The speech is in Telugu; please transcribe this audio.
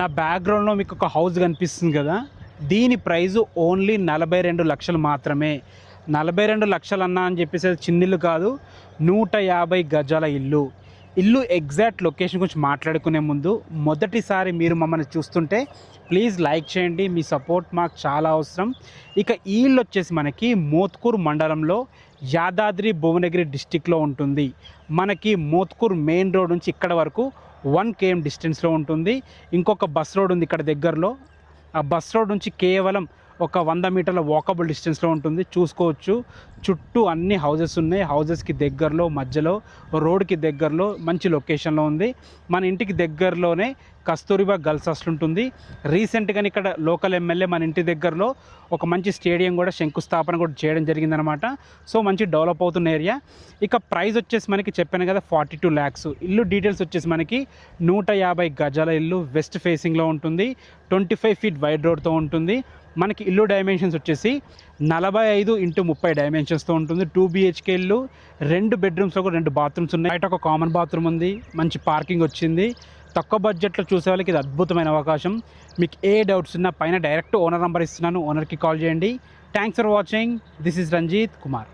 నా బ్యాక్గ్రౌండ్లో మీకు ఒక హౌస్ కనిపిస్తుంది కదా, దీని ప్రైజు ఓన్లీ 42 లక్షలు మాత్రమే. 42 లక్షలు అన్నా అని చెప్పేసి చిన్నిల్లు కాదు, 150 గజాల ఇల్లు. ఇల్లు ఎగ్జాక్ట్ లొకేషన్ గురించి మాట్లాడుకునే ముందు మొదటిసారి మీరు మమ్మల్ని చూస్తుంటే ప్లీజ్ లైక్ చేయండి, మీ సపోర్ట్ మాకు చాలా అవసరం. ఇక ఈ ఇల్లు వచ్చేసి మనకి మోత్కూర్ మండలంలో యాదాద్రి భువనగిరి డిస్టిక్లో ఉంటుంది. మనకి మోత్కూర్ మెయిన్ రోడ్ నుంచి ఇక్కడ వరకు 1 km డిస్టెన్స్లో ఉంటుంది. ఇంకొక బస్ రోడ్ ఉంది ఇక్కడ దగ్గరలో, ఆ బస్ రోడ్ నుంచి కేవలం ఒక 100 మీటర్ల వాకబుల్ డిస్టెన్స్లో ఉంటుంది. చూసుకోవచ్చు, చుట్టూ అన్ని హౌజెస్ ఉన్నాయి. హౌజెస్కి దగ్గరలో మధ్యలో రోడ్కి దగ్గరలో మంచి లొకేషన్లో ఉంది. మన ఇంటికి దగ్గరలోనే కస్తూరిబా గర్ల్స్ హాస్టల్ ఉంటుంది. రీసెంట్గా ఇక్కడ లోకల్ ఎమ్మెల్యే మన ఇంటి దగ్గరలో ఒక మంచి స్టేడియం కూడా శంకుస్థాపన కూడా చేయడం జరిగిందనమాట. సో మంచి డెవలప్ అవుతున్న ఏరియా. ఇక ప్రైస్ వచ్చేసి మనకి చెప్పాను కదా 42 lakhs. ఇల్లు డీటెయిల్స్ వచ్చేసి మనకి 150 గజాల ఇల్లు, వెస్ట్ ఫేసింగ్లో ఉంటుంది, 25 feet వైడ్ రోడ్తో ఉంటుంది. మనకి ఇల్లు డైమెన్షన్స్ వచ్చేసి 45x30 డైమెన్షన్స్తో ఉంటుంది. 2 BHK ఇల్లు, 2 బెడ్రూమ్స్లో కూడా 2 బాత్రూమ్స్ ఉన్నాయి. బయట ఒక కామన్ బాత్రూమ్ ఉంది, మంచి పార్కింగ్ వచ్చింది. తక్కువ బడ్జెట్లో చూసే వాళ్ళకి ఇది అద్భుతమైన అవకాశం. మీకు ఏ డౌట్స్ ఉన్నా పైన డైరెక్ట్ ఓనర్ నెంబర్ ఇస్తున్నాను, ఓనర్కి కాల్ చేయండి. Thanks for watching. This is Ranjith Kumar.